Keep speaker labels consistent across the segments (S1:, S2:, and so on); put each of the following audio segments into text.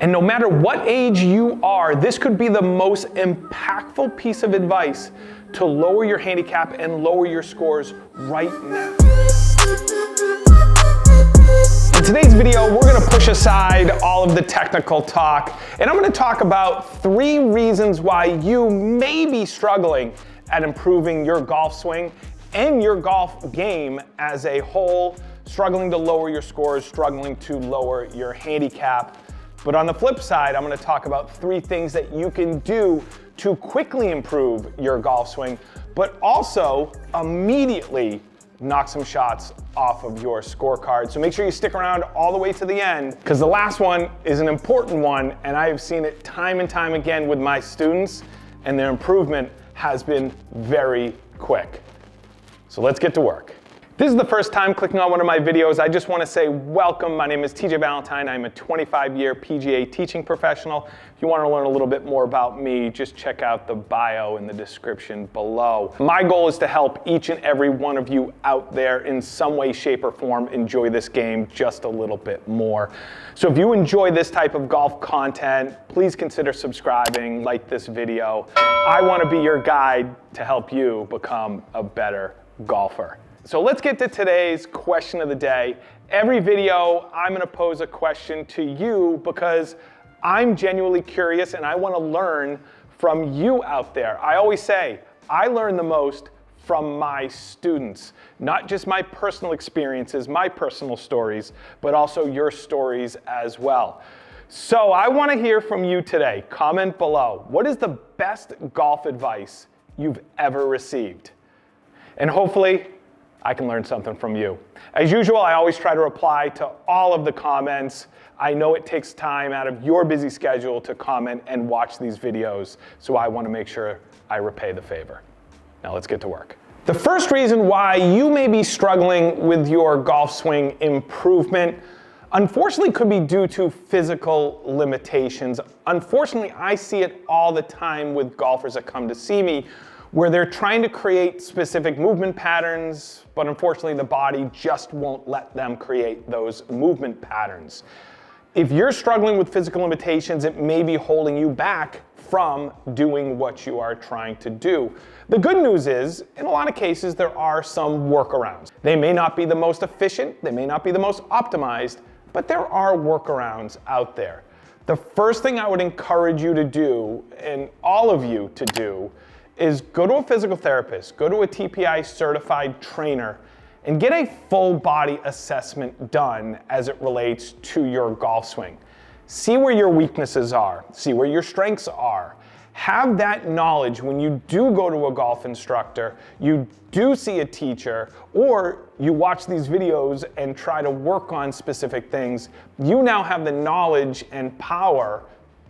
S1: And no matter what age you are, this could be the most impactful piece of advice to lower your handicap and lower your scores right now. In today's video, we're gonna push aside all of the technical talk, and I'm gonna talk about 3 reasons why you may be struggling at improving your golf swing and your golf game as a whole, struggling to lower your scores, struggling to lower your handicap. But on the flip side, I'm gonna talk about 3 things that you can do to quickly improve your golf swing, but also immediately knock some shots off of your scorecard. So make sure you stick around all the way to the end, because the last one is an important one, and I have seen it time and time again with my students, and their improvement has been very quick. So let's get to work. If this is the first time clicking on one of my videos, I just want to say welcome. My name is TJ Valentine. I'm a 25-year PGA teaching professional. If you want to learn a little bit more about me, just check out the bio in the description below. My goal is to help each and every one of you out there in some way, shape, or form enjoy this game just a little bit more. So if you enjoy this type of golf content, please consider subscribing, like this video. I want to be your guide to help you become a better golfer. So let's get to today's question of the day. Every video, I'm gonna pose a question to you because I'm genuinely curious and I wanna learn from you out there. I always say, I learn the most from my students, not just my personal experiences, my personal stories, but also your stories as well. So I wanna hear from you today. Comment below. What is the best golf advice you've ever received? And hopefully, I can learn something from you. As usual, I always try to reply to all of the comments. I know it takes time out of your busy schedule to comment and watch these videos, so I want to make sure I repay the favor. Now let's get to work. The first reason why you may be struggling with your golf swing improvement, unfortunately, could be due to physical limitations. Unfortunately, I see it all the time with golfers that come to see me where they're trying to create specific movement patterns, but unfortunately the body just won't let them create those movement patterns. If you're struggling with physical limitations, it may be holding you back from doing what you are trying to do. The good news is, in a lot of cases, there are some workarounds. They may not be the most efficient, they may not be the most optimized, but there are workarounds out there. The first thing I would encourage you to do, and all of you to do, is go to a physical therapist, go to a TPI certified trainer, and get a full body assessment done as it relates to your golf swing. See where your weaknesses are, see where your strengths are. Have that knowledge when you do go to a golf instructor, you do see a teacher, or you watch these videos and try to work on specific things. You now have the knowledge and power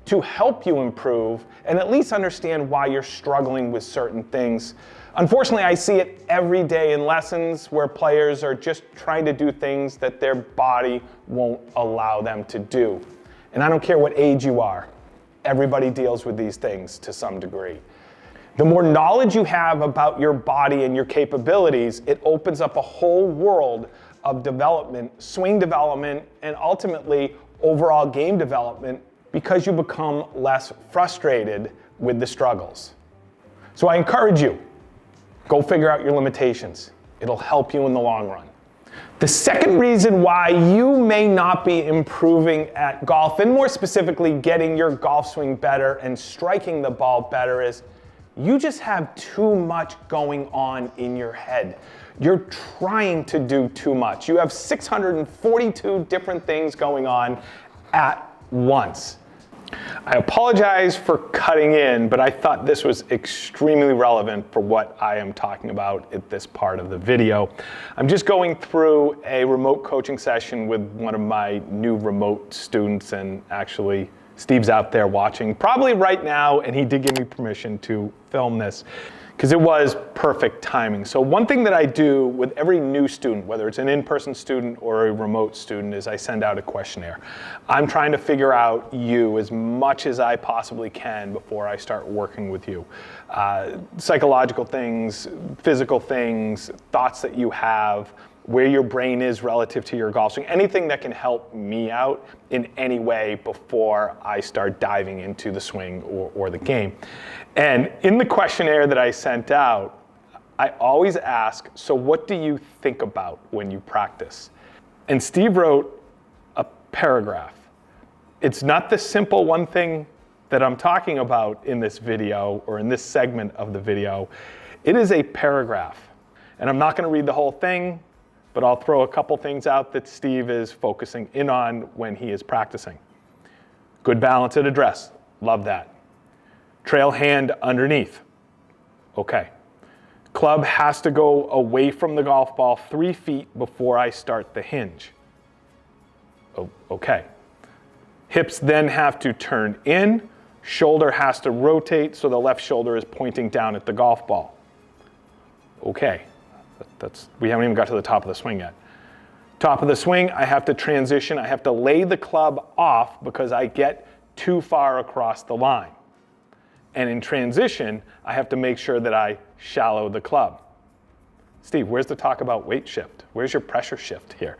S1: to help you improve and at least understand why you're struggling with certain things. Unfortunately, I see it every day in lessons where players are just trying to do things that their body won't allow them to do. And I don't care what age you are, everybody deals with these things to some degree. The more knowledge you have about your body and your capabilities, it opens up a whole world of development, swing development, and ultimately overall game development, because you become less frustrated with the struggles. So I encourage you, go figure out your limitations. It'll help you in the long run. The second reason why you may not be improving at golf, and more specifically getting your golf swing better and striking the ball better, is you just have too much going on in your head. You're trying to do too much. You have 642 different things going on at once. I apologize for cutting in, but I thought this was extremely relevant for what I am talking about at this part of the video. I'm just going through a remote coaching session with one of my new remote students, and actually Steve's out there watching probably right now, and he did give me permission to film this because it was perfect timing. So one thing that I do with every new student, whether it's an in-person student or a remote student, is I send out a questionnaire. I'm trying to figure out you as much as I possibly can before I start working with you. Psychological things, physical things, thoughts that you have, where your brain is relative to your golf swing, anything that can help me out in any way before I start diving into the swing or the game. And in the questionnaire that I sent out, I always ask, so what do you think about when you practice? And Steve wrote a paragraph. It's not the simple one thing that I'm talking about in this video or in this segment of the video. It is a paragraph. And I'm not going to read the whole thing, but I'll throw a couple things out that Steve is focusing in on when he is practicing. Good balance at address. Love that. Trail hand underneath. Okay. Club has to go away from the golf ball 3 feet before I start the hinge. Okay. Hips then have to turn in. Shoulder has to rotate so the left shoulder is pointing down at the golf ball. Okay. We haven't even got to the top of the swing yet. Top of the swing, I have to transition. I have to lay the club off because I get too far across the line. And in transition, I have to make sure that I shallow the club. Steve, where's the talk about weight shift? Where's your pressure shift here?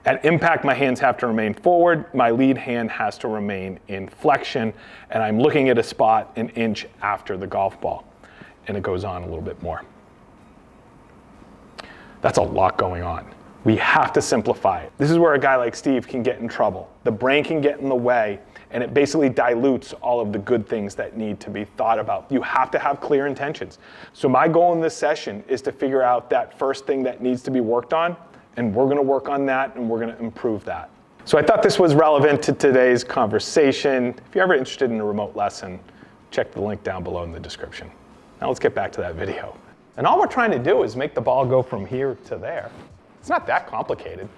S1: At impact, my hands have to remain forward. My lead hand has to remain in flexion. And I'm looking at a spot an inch after the golf ball. And it goes on a little bit more. That's a lot going on. We have to simplify it. This is where a guy like Steve can get in trouble. The brain can get in the way, and it basically dilutes all of the good things that need to be thought about. You have to have clear intentions. So my goal in this session is to figure out that first thing that needs to be worked on, and we're going to work on that, and we're going to improve that. So I thought this was relevant to today's conversation. If you're ever interested in a remote lesson, check the link down below in the description. Now let's get back to that video. And all we're trying to do is make the ball go from here to there. It's not that complicated.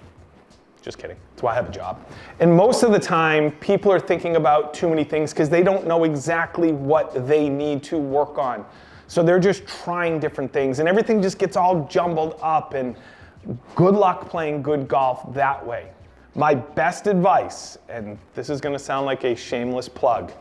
S1: Just kidding. That's why I have a job. And most of the time, people are thinking about too many things because they don't know exactly what they need to work on. So they're just trying different things, and everything just gets all jumbled up, and good luck playing good golf that way. My best advice, and this is going to sound like a shameless plug,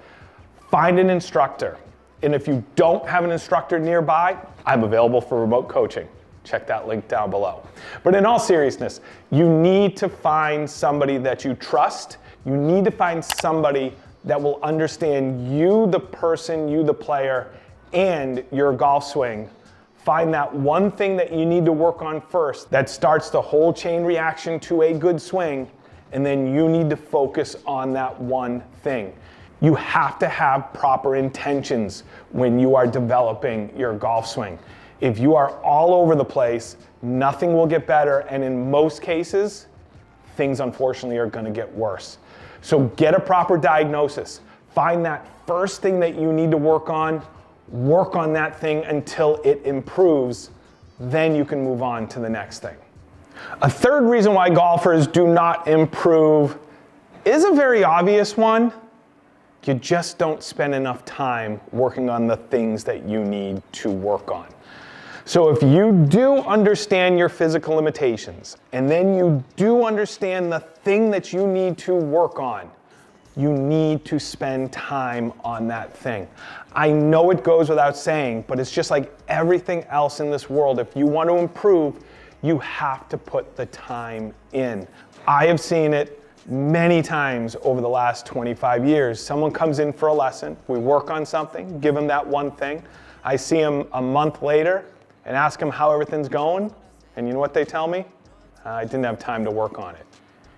S1: find an instructor. And if you don't have an instructor nearby, I'm available for remote coaching. Check that link down below. But in all seriousness, you need to find somebody that you trust. You need to find somebody that will understand you, the person, you, the player, and your golf swing. Find that one thing that you need to work on first that starts the whole chain reaction to a good swing, and then you need to focus on that one thing. You have to have proper intentions when you are developing your golf swing. If you are all over the place, nothing will get better, and in most cases, things unfortunately are going to get worse. So get a proper diagnosis. Find that first thing that you need to work on that thing until it improves, then you can move on to the next thing. A third reason why golfers do not improve is a very obvious one. You just don't spend enough time working on the things that you need to work on. So if you do understand your physical limitations, and then you do understand the thing that you need to work on, you need to spend time on that thing. I know it goes without saying, but it's just like everything else in this world. If you want to improve, you have to put the time in. I have seen it many times over the last 25 years. Someone comes in for a lesson, we work on something, give them that one thing. I see them a month later and ask them how everything's going, and you know what they tell me? I didn't have time to work on it.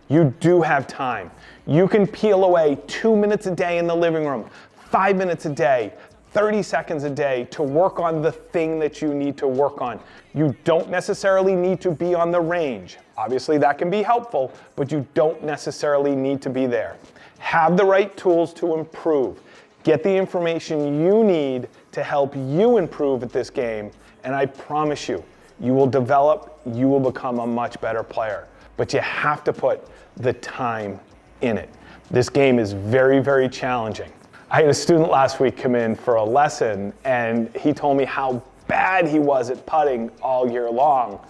S1: You do have time. You can peel away 2 minutes a day in the living room, 5 minutes a day, 30 seconds a day to work on the thing that you need to work on. You don't necessarily need to be on the range. Obviously that can be helpful, but you don't necessarily need to be there. Have the right tools to improve. Get the information you need to help you improve at this game, and I promise you, you will develop, you will become a much better player. But you have to put the time in it. This game is very, very challenging. I had a student last week come in for a lesson, and he told me how bad he was at putting all year long.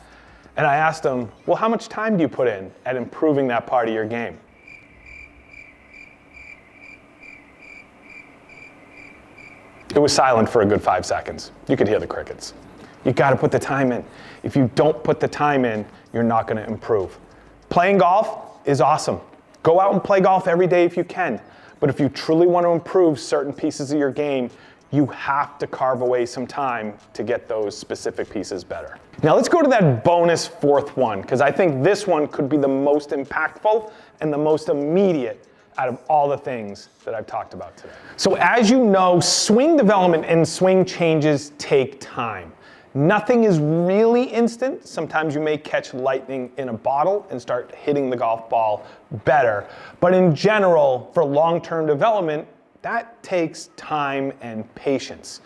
S1: And I asked him, well, how much time do you put in at improving that part of your game? It was silent for a good 5 seconds. You could hear the crickets. You got to put the time in. If you don't put the time in, you're not gonna improve. Playing golf is awesome. Go out and play golf every day if you can. But if you truly want to improve certain pieces of your game, you have to carve away some time to get those specific pieces better. Now let's go to that bonus fourth one, because I think this one could be the most impactful and the most immediate out of all the things that I've talked about today. So as you know, swing development and swing changes take time. Nothing is really instant. Sometimes you may catch lightning in a bottle and start hitting the golf ball better. But in general, for long-term development, that takes time and patience.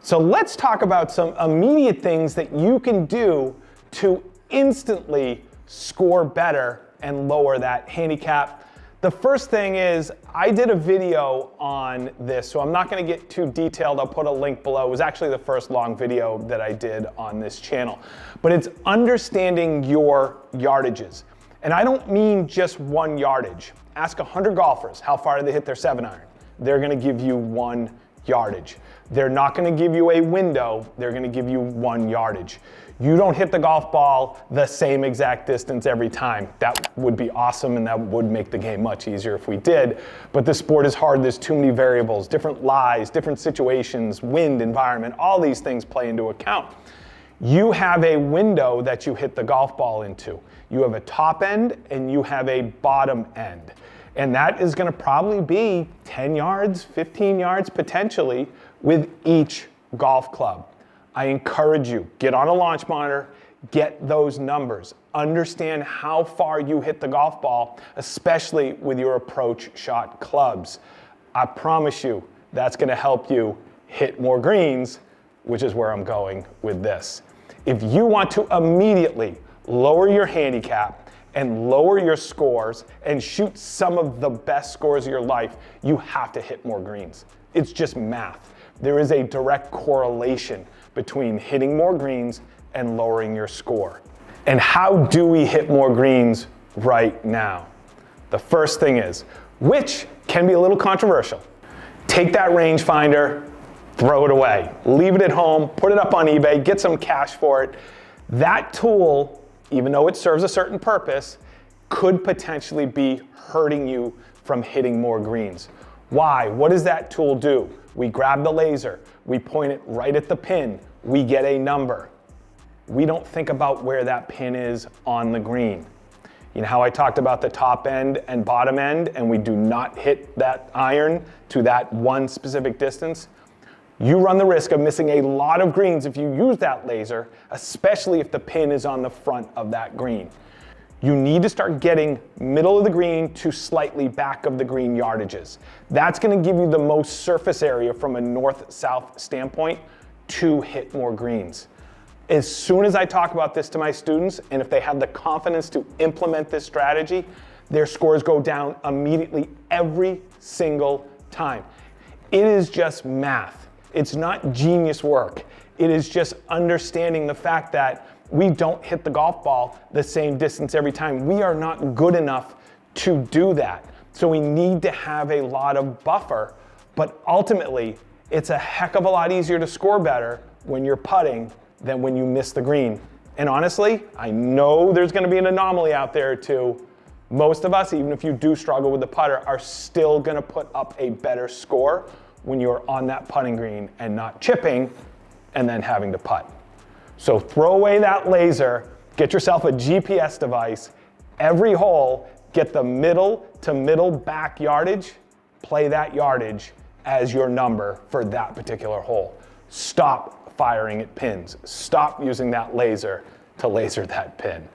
S1: So let's talk about some immediate things that you can do to instantly score better and lower that handicap. The first thing is, I did a video on this, so I'm not gonna get too detailed. I'll put a link below. It was actually the first long video that I did on this channel. But it's understanding your yardages. And I don't mean just one yardage. Ask 100 golfers, how far do they hit their 7-iron? They're gonna give you 1 yardage. They're not gonna give you a window, they're gonna give you 1 yardage. You don't hit the golf ball the same exact distance every time. That would be awesome and that would make the game much easier if we did. But the sport is hard, there's too many variables, different lies, different situations, wind, environment, all these things play into account. You have a window that you hit the golf ball into. You have a top end and you have a bottom end. And that is gonna probably be 10 yards, 15 yards potentially with each golf club. I encourage you, get on a launch monitor, get those numbers. Understand how far you hit the golf ball, especially with your approach shot clubs. I promise you, that's gonna help you hit more greens, which is where I'm going with this. If you want to immediately lower your handicap and lower your scores and shoot some of the best scores of your life, you have to hit more greens. It's just math. There is a direct correlation between hitting more greens and lowering your score. And how do we hit more greens right now? The first thing is, which can be a little controversial, take that rangefinder, throw it away. Leave it at home, put it up on eBay, get some cash for it. That tool, even though it serves a certain purpose, could potentially be hurting you from hitting more greens. Why? What does that tool do? We grab the laser, we point it right at the pin, we get a number. We don't think about where that pin is on the green. You know how I talked about the top end and bottom end, and we do not hit that iron to that one specific distance? You run the risk of missing a lot of greens if you use that laser, especially if the pin is on the front of that green. You need to start getting middle of the green to slightly back of the green yardages. That's gonna give you the most surface area from a north-south standpoint to hit more greens. As soon as I talk about this to my students, and if they have the confidence to implement this strategy, their scores go down immediately every single time. It is just math. It's not genius work. It is just understanding the fact that we don't hit the golf ball the same distance every time. We are not good enough to do that. So we need to have a lot of buffer, but ultimately, it's a heck of a lot easier to score better when you're putting than when you miss the green. And honestly, I know there's gonna be an anomaly out there too. Most of us, even if you do struggle with the putter, are still gonna put up a better score when you're on that putting green and not chipping and then having to putt. So throw away that laser, get yourself a GPS device, every hole, get the middle to middle back yardage, play that yardage as your number for that particular hole. Stop firing at pins. Stop using that laser to laser that pin.